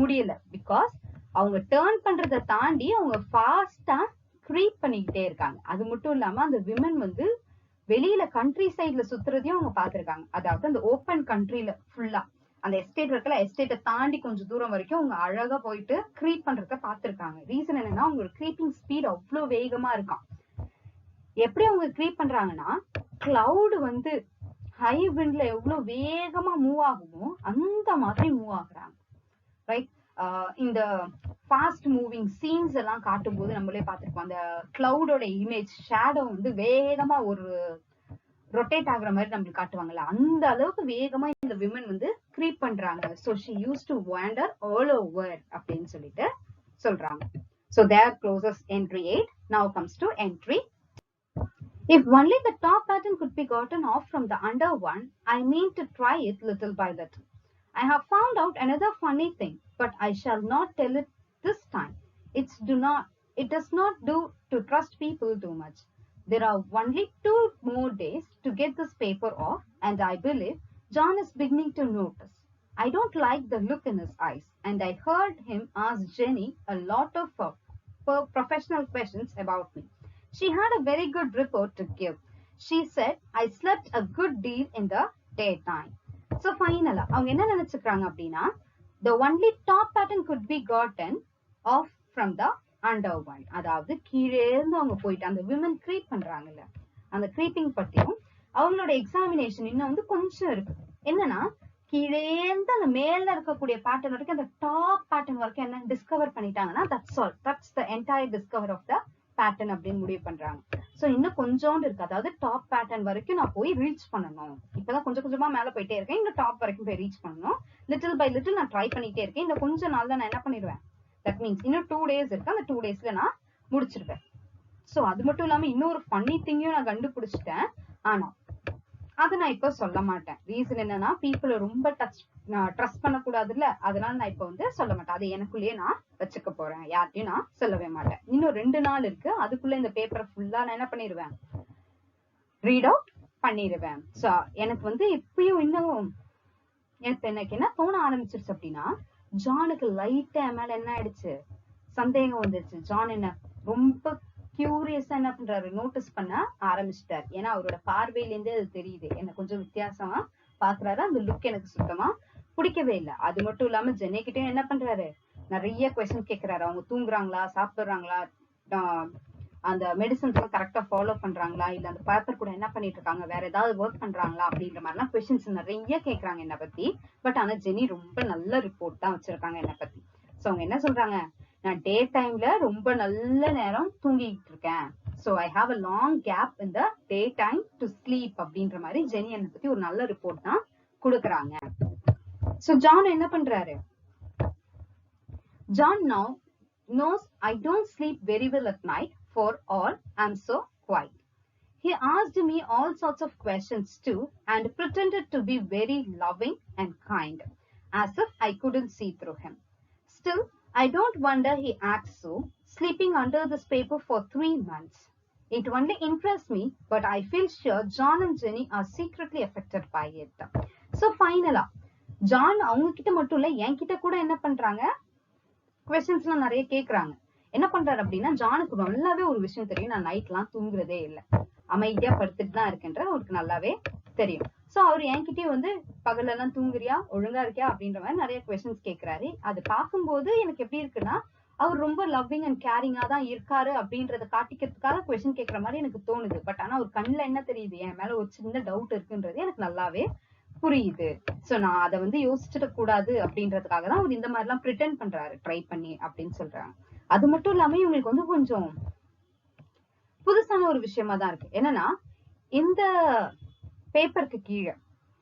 முடியல. பிகாஸ் அவங்க டேர்ன் பண்றதை தாண்டி அவங்க ஃபாஸ்டா கிரீப் பண்ணிக்கிட்டே இருக்காங்க. அது மட்டும் இல்லாம அந்த விமன் வந்து வெளியில கண்ட்ரி சைட்ல சுத்துறதையும் அவங்க பாத்துருக்காங்க. அதாவது அந்த ஓப்பன் கண்ட்ரில ஃபுல்லா அந்த எஸ்டேட் இருக்கல, எஸ்டேட்டை தாண்டி கொஞ்சம் தூரம் வரைக்கும் அவங்க அழகா போயிட்டு க்ரீப் பண்றத பாத்துருக்காங்க. ரீசன் என்னன்னா அவங்களோட க்ரீப்பிங் ஸ்பீட் அவ்வளவு வேகமா இருக்கான். எப்படி அவங்க க்ரீப் பண்றாங்கன்னா, கிளவுட் வந்து ஹை விண்ட்ல எவ்வளவு வேகமா மூவ் ஆகுமோ அந்த மாதிரி மூவ் ஆகுறாங்க. ரைட், இந்த ஃபாஸ்ட் மூவிங் சீன்ஸ் எல்லாம் காட்டும் போது நம்மளே பார்த்திருப்போம். அந்த கிளவுடோட இமேஜ் ஷேடோ வந்து வேகமா ஒரு ரொட்டேட் ஆகுற மாதிரி நம்மளுக்கு காட்டுவாங்கல்ல, அந்த அளவுக்கு வேகமா இந்த விமன் வந்து க்ரீப் பண்றாங்க. So she used to wander all over அப்படின்னு சொல்லிட்டு சொல்றாங்க. So there closes entry 8. Now comes to entry. If only the top pattern could be gotten off from the under one, I mean to try it little by little. I have found out another funny thing, but I shall not tell it this time. It does not do to trust people too much. There are only 2 more days to get this paper off, and I believe John is beginning to notice. I don't like the look in his eyes, and I heard him ask Jenny a lot of professional questions about me. She had a very good report to give. She said I slept a good deal in the daytime. So finally, அவங்க என்ன நினைச்சுக்கிறாங்க அப்படின்னா, the only top pattern could be gotten off from the under one. அதாவது கீழே இருந்து அவங்க போயிட்டு அந்த women creep பண்றாங்கல்ல, அந்த க்ரீப்பிங் பத்தியும் அவங்களோட எக்ஸாமினேஷன் இன்னும் வந்து கொஞ்சம் இருக்கு. என்னன்னா, கீழே இருந்து அந்த மேல இருக்கக்கூடிய பேட்டர்ன் வரைக்கும் அந்த டாப் பேட்டர்ன் வரைக்கும் என்ன டிஸ்கவர் பண்ணிட்டாங்கன்னா, that's the entire discover of the pattern அப்படின்னு முடிவு பண்றாங்க. சோ இன்னும் கொஞ்சோண்டு இருக்கு, அதாவது டாப் பேட்டர்ன் வரைக்கும் நான் போய் ரீச் பண்ணணும். இப்பதான் கொஞ்சம் கொஞ்சமா மேல போயிட்டே இருக்கேன், இன்னும் டாப் வரைக்கும் போய் ரீச் பண்ணணும். லிட்டில் பை லிட்டில் நான் ட்ரை பண்ணிட்டே இருக்கேன். இந்த கொஞ்ச நாள் தான் நான் என்ன பண்ணிடுவேன், தட் மீன்ஸ் இன்னும் 2 days இருக்கு, அந்த 2 daysல நான் முடிச்சிருவேன். சோ அது மட்டும் இல்லாம இன்னொரு ஃபன்னி திங்கையும் நான் கண்டுபிடிச்சிட்டேன். ஆனா அதை நான் இப்ப சொல்ல மாட்டேன். ரீசன் என்னன்னா, பீப்புளை ரொம்ப ட்ரஸ்ட் பண்ணக்கூடாதுல்ல, அதனால நான் இப்ப வந்து சொல்ல மாட்டேன். அதை எனக்குள்ளேயே நான் வச்சுக்க போறேன், யார்ட்டையும் நான் சொல்லவே மாட்டேன். இன்னும் 2 நாள் இருக்கு, அதுக்குள்ள இந்த பேப்பரை ஃபுல்லா நான் என்ன பண்ணிடுவேன், ரீட் அவுட் பண்ணிடுவேன். சோ எனக்கு வந்து இப்பயும் இன்னும் எனக்கு என்ன தோண ஆரம்பிச்சிருச்சு அப்படின்னா, ஜானுக்கு லைட்டா மேல என்ன ஆயிடுச்சு, சந்தேகம் வந்துருச்சு. ஜான் என்ன ரொம்ப கியூரியஸா என்ன பண்றாரு, நோட்டீஸ் பண்ண ஆரம்பிச்சிட்டாரு. ஏன்னா அவரோட பார்வையில இருந்தே அது தெரியுது, என்ன கொஞ்சம் வித்தியாசமா பாக்குறாரு. அந்த லுக் எனக்கு சுத்தமா பிடிக்கவே இல்லை. அது மட்டும் இல்லாம ஜெனி கிட்டயும் என்ன பண்றாரு, நிறைய கொஸ்டின் கேட்கிறாரு. அவங்க தூங்குறாங்களா, சாப்பிடுறாங்களா, அந்த மெடிசன்ஸ் எல்லாம் கரெக்டா ஃபாலோ பண்றாங்களா, இல்ல அந்த பேப்பர் கூட என்ன பண்ணிட்டு இருக்காங்க, வேற ஏதாவது ஒர்க் பண்றாங்களா அப்படின்ற மாதிரி எல்லாம் கொஸ்டின்ஸ் நிறைய கேட்கறாங்க என்ன பத்தி. பட் ஆனா ஜெனி ரொம்ப நல்ல ரிப்போர்ட் தான் வச்சிருக்காங்க என்ன பத்தி. சோ அவங்க என்ன சொல்றாங்க, நான் டே டைம்ல ரொம்ப நல்ல நேரம் தூங்கிட்டு இருக்கேன். So I have a long gap in the daytime to sleep அப்படின்ற மாதிரி ஜெனி என்னை பத்தி ஒரு நல்ல ரிப்போர்ட் தான் கொடுக்கறாங்க. So ஜான் என்ன பண்றாரு, John now knows I don't sleep very well at night. For all, I'm so quiet. He asked me all sorts of questions too and pretended to be very loving and kind, as if I couldn't see through him. Still, I don't wonder he acts so, sleeping under this paper for 3 months. It only impressed me, but I feel sure John and Jenny are secretly affected by it. So finally, John அவங்க கிட்ட மட்டும் இல்ல, என்கிட்ட கூட என்ன பண்றாங்க, questions எல்லாம் நிறைய கேக்குறாங்க. என்ன பண்றாரு அப்படின்னா, ஜானுக்கு நல்லாவே ஒரு விஷயம் தெரியும், நான் நைட் எல்லாம் தூங்குறதே இல்லை, அமைதியா படுத்துட்டு தான் இருக்குன்ற அவருக்கு நல்லாவே தெரியும். சோ அவர் என்கிட்டயும் வந்து பகல்ல எல்லாம் தூங்குறியா, ஒழுங்கா இருக்கியா அப்படின்ற மாதிரி நிறைய கொஸ்டின்ஸ் கேட்கிறாரு. அது பார்க்கும்போது எனக்கு எப்படி இருக்குன்னா, அவர் ரொம்ப லவ்விங் அண்ட் கேரிங்கா தான் இருக்காரு அப்படின்றத காட்டிக்கிறதுக்காக கொஸ்டின் கேட்கற மாதிரி எனக்கு தோணுது. பட் ஆனா அவர் கண்ணுல என்ன தெரியுது, என் மேல ஒரு சின்ன டவுட் இருக்குன்றது எனக்கு நல்லாவே புரியுது. சோ நான் அதை வந்து யோசிச்சிட கூடாது அப்படின்றதுக்காக தான் அவர் இந்த மாதிரி எல்லாம் பிரிட்டெண்ட் பண்றாரு, ட்ரை பண்ணி அப்படின்னு சொல்றாங்க. அது மட்டும் இல்லாம இவங்களுக்கு வந்து கொஞ்சம் புதுசான ஒரு விஷயமா தான் இருக்கு. என்னன்னா, இந்த பேப்பருக்கு கீழே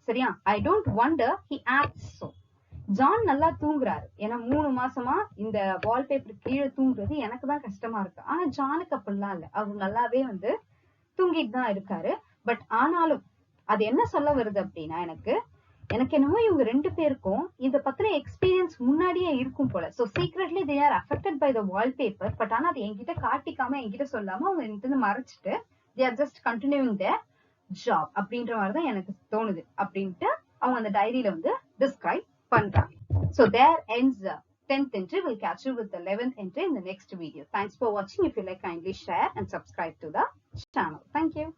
சரியா, I don't wonder he acts so. John நல்லா தூங்குறாரு, ஏன்னா 3 மாசமா இந்த வால்பேப்பர் கீழே தூங்குறது எனக்கு தான் கஷ்டமா இருக்கு. ஆனா ஜானுக்கு அப்படிலாம் இல்ல, அவர் நல்லாவே வந்து தூங்கிட்டு தான் இருக்காரு. பட் ஆனாலும் அது என்ன சொல்ல வருது அப்படின்னா, எனக்கு என்னமோ இவங்க 2 பேருக்கும் இத பத்தின எக்ஸ்பீரியன்ஸ் முன்னாடியே இருக்கும் போல. So secretly they are affected by the wallpaper. But ஆனா அது என்கிட்ட காட்டிக்காம, என்கிட்ட சொல்லாம அவங்க என்கிட்ட மறைச்சிட்டு they are just continuing their job அப்படின்ற மாதிரிதான் எனக்கு தோணுது அப்படின்ட்டு அவங்க அந்த டைரியில வந்து டிஸ்கிரைப் பண்றாங்க. So there ends the 10th entry. We'll catch you with the 11th entry in the next video. Thanks for watching. If you like, kindly share and subscribe to the channel. Thank you.